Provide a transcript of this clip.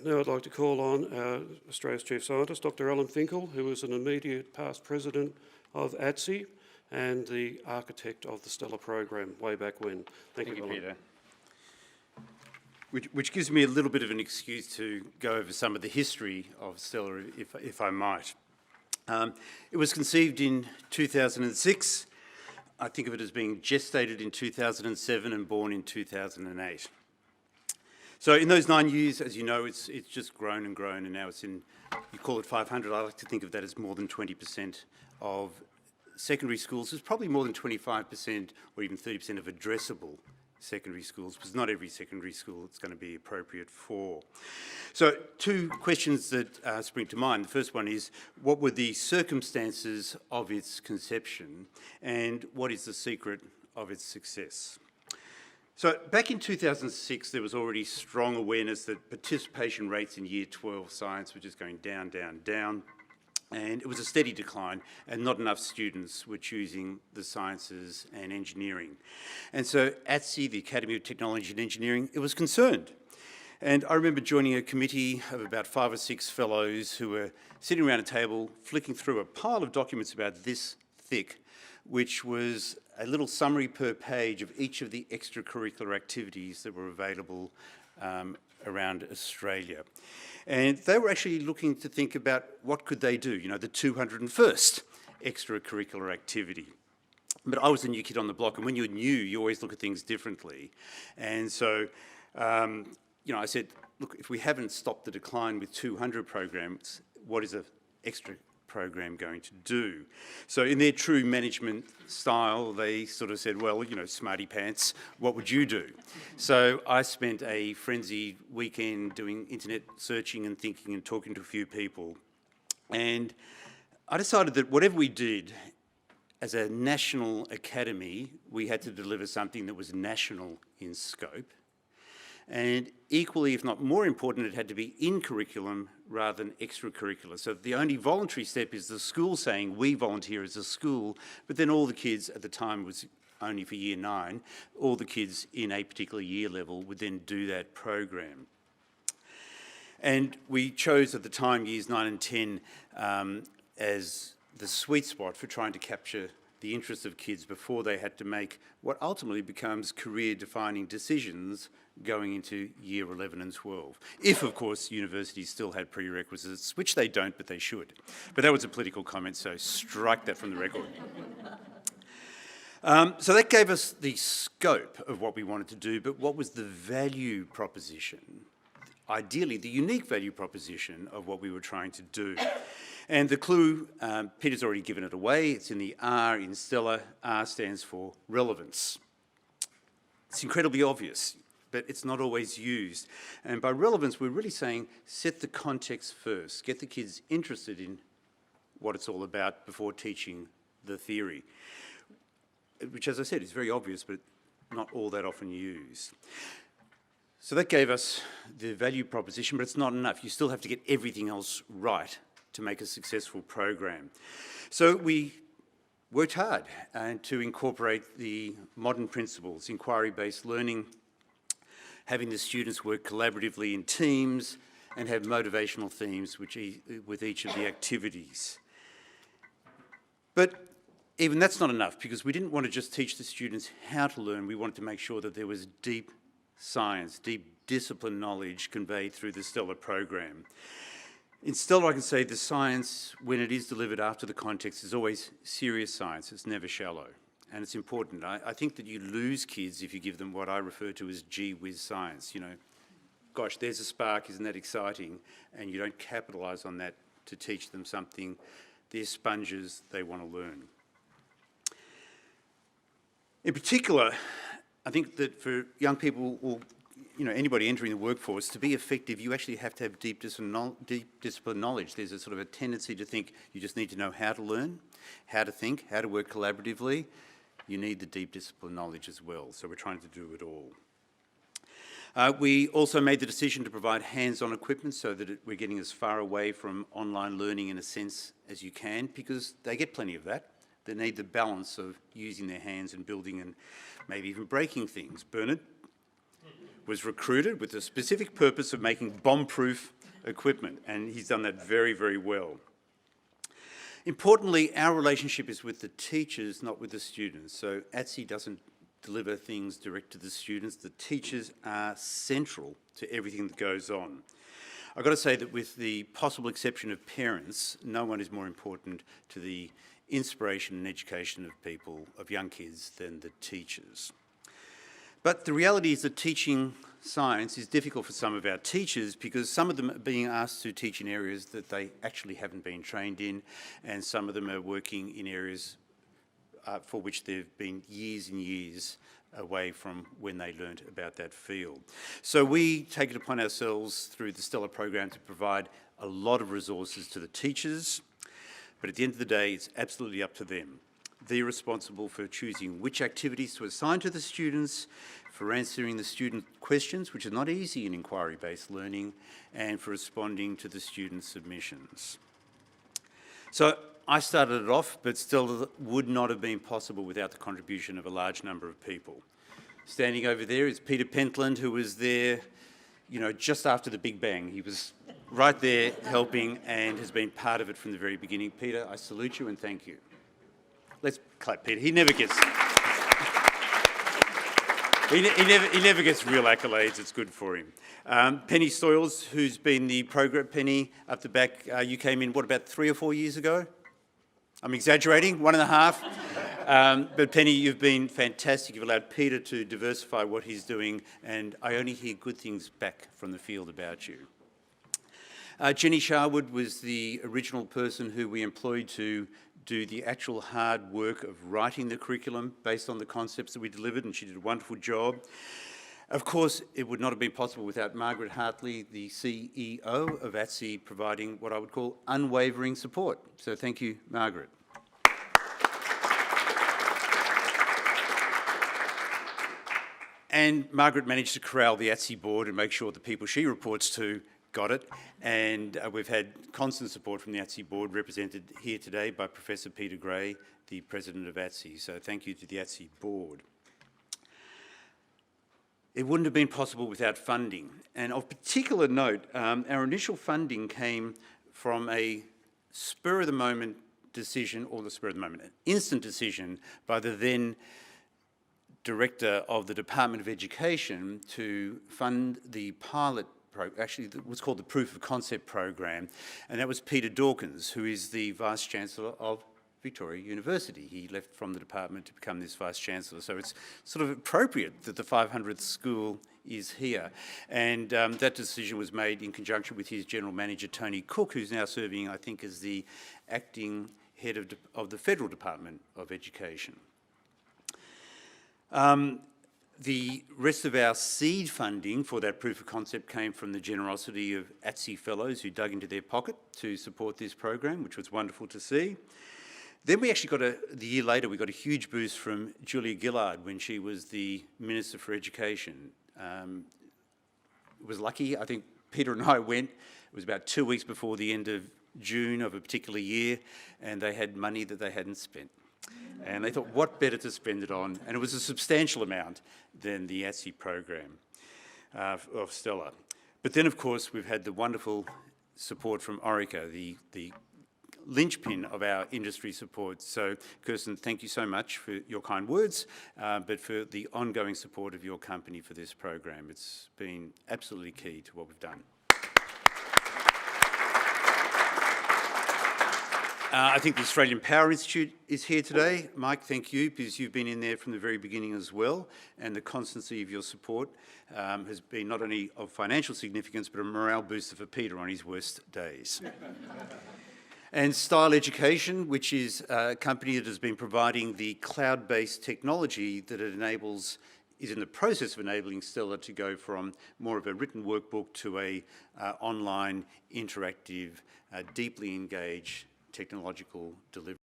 Now I'd like to call on Australia's Chief Scientist, Dr. Alan Finkel, who is an immediate past president of ATSI and the architect of the Stellar program way back when. Thank you, Peter. Which gives me a little bit of an excuse to go over some of the history of Stellar, if I might. It was conceived in 2006. I think of it as being gestated in 2007 and born in 2008. So in those 9 years, as you know, it's just grown and grown, and now it's in, you call it 500, I like to think of that as more than 20% of secondary schools. It's probably more than 25% or even 30% of addressable secondary schools, because not every secondary school it's going to be appropriate for. So 2 questions that spring to mind. The first one is, what were the circumstances of its conception, and what is the secret of its success? So back in 2006, there was already strong awareness that participation rates in Year 12 science were just going down, down, down. And it was a steady decline, and not enough students were choosing the sciences and engineering. And so ATSI, the Academy of Technology and Engineering, it was concerned. And I remember joining a committee of about 5 or 6 fellows who were sitting around a table, flicking through a pile of documents about this thick, which was a little summary per page of each of the extracurricular activities that were available around Australia. And they were actually looking to think about what could they do, you know, the 201st extracurricular activity. But I was a new kid on the block, and when you're new, you always look at things differently. And so, you know, I said, look, if we haven't stopped the decline with 200 programs, what is an extra program going to do? So in their true management style, they sort of said, well, you know, smarty pants, what would you do? So I spent a frenzied weekend doing internet searching and thinking and talking to a few people. And I decided that whatever we did as a national academy, we had to deliver something that was national in scope. And equally, if not more important, it had to be in curriculum rather than extracurricular. So the only voluntary step is the school saying, we volunteer as a school, but then all the kids at the time was only for Year 9, all the kids in a particular year level would then do that program. And we chose at the time Years 9 and 10 as the sweet spot for trying to capture the interests of kids before they had to make what ultimately becomes career-defining decisions going into Year 11 and 12. If, of course, universities still had prerequisites, which they don't, but they should. But that was a political comment, so strike that from the record. So that gave us the scope of what we wanted to do, but what was the value proposition? Ideally, the unique value proposition of what we were trying to do. And the clue, Peter's already given it away, it's in the R in Stellar. R stands for relevance. It's incredibly obvious, but it's not always used. And by relevance, we're really saying set the context first, get the kids interested in what it's all about before teaching the theory, which, as I said, is very obvious, but not all that often used. So that gave us the value proposition, but it's not enough. You still have to get everything else right to make a successful program. So we worked hard to incorporate the modern principles, inquiry-based learning, having the students work collaboratively in teams, and have motivational themes with each of the activities. But even that's not enough, because we didn't want to just teach the students how to learn. We wanted to make sure that there was deep science, deep discipline knowledge conveyed through the Stellar program. In Stellar, I can say the science, when it is delivered after the context, is always serious science. It's never shallow. And it's important. I think that you lose kids if you give them what I refer to as gee whiz science. You know, gosh, there's a spark, isn't that exciting? And you don't capitalise on that to teach them something. They're sponges, they want to learn. In particular, I think that for young people, or you know, anybody entering the workforce, to be effective, you actually have to have deep discipline knowledge. There's a sort of a tendency to think you just need to know how to learn, how to think, how to work collaboratively. You need the deep discipline knowledge as well, so we're trying to do it all. We also made the decision to provide hands-on equipment so that we're getting as far away from online learning in a sense as you can, because they get plenty of that. They need the balance of using their hands and building and maybe even breaking things. Bernard? was recruited with the specific purpose of making bomb-proof equipment, and he's done that very, very well. Importantly, our relationship is with the teachers, not with the students. So ATSE doesn't deliver things direct to the students. The teachers are central to everything that goes on. I've got to say that with the possible exception of parents, no one is more important to the inspiration and education of people, of young kids, than the teachers. But the reality is that teaching science is difficult for some of our teachers because some of them are being asked to teach in areas that they actually haven't been trained in, and some of them are working in areas for which they've been years and years away from when they learnt about that field. So we take it upon ourselves through the Stellar program to provide a lot of resources to the teachers, but at the end of the day, it's absolutely up to them. They're responsible for choosing which activities to assign to the students, for answering the student questions, which is not easy in inquiry-based learning, and for responding to the student submissions. So I started it off, but still would not have been possible without the contribution of a large number of people. Standing over there is Peter Pentland, who was there, you know, just after the Big Bang. He was right there helping and has been part of it from the very beginning. Peter, I salute you and thank you. Let's clap Peter. He never gets real accolades. It's good for him. Penny Stoyles, who's been the program, Penny, up the back, you came in, what, about 3 or 4 years ago? I'm exaggerating, 1.5. But Penny, you've been fantastic. You've allowed Peter to diversify what he's doing, and I only hear good things back from the field about you. Jenny Sharwood was the original person who we employed to do the actual hard work of writing the curriculum based on the concepts that we delivered, and she did a wonderful job. Of course, it would not have been possible without Margaret Hartley, the CEO of ATSE, providing what I would call unwavering support. So thank you, Margaret. And Margaret managed to corral the ATSE board and make sure the people she reports to got it, and we've had constant support from the ATSE board, represented here today by Professor Peter Gray, the president of ATSE. So thank you to the ATSE board. It wouldn't have been possible without funding, and of particular note, our initial funding came from a spur-of-the-moment decision, or the spur-of-the-moment, an instant decision by the then Director of the Department of Education to fund the pilot actually what's called the Proof of Concept program, and that was Peter Dawkins, who is the Vice-Chancellor of Victoria University. He left from the department to become this Vice-Chancellor, so it's sort of appropriate that the 500th school is here. And that decision was made in conjunction with his General Manager, Tony Cook, who's now serving, I think, as the acting head of the Federal Department of Education. The rest of our seed funding for that proof of concept came from the generosity of ATSE fellows who dug into their pocket to support this program, which was wonderful to see. Then we actually got the year later, we got a huge boost from Julia Gillard when she was the Minister for Education. It was lucky, I think Peter and I went, it was about 2 weeks before the end of June of a particular year, and they had money that they hadn't spent. And they thought, what better to spend it on? And it was a substantial amount than the ATSE program of Stellar. But then, of course, we've had the wonderful support from Orica, the linchpin of our industry support. So, Kirsten, thank you so much for your kind words, but for the ongoing support of your company for this program. It's been absolutely key to what we've done. I think the Australian Power Institute is here today. Mike, thank you, because you've been in there from the very beginning as well, and the constancy of your support has been not only of financial significance, but a morale booster for Peter on his worst days. And Style Education, which is a company that has been providing the cloud-based technology that it enables, is in the process of enabling Stellar to go from more of a written workbook to a online, interactive, deeply engaged technological delivery.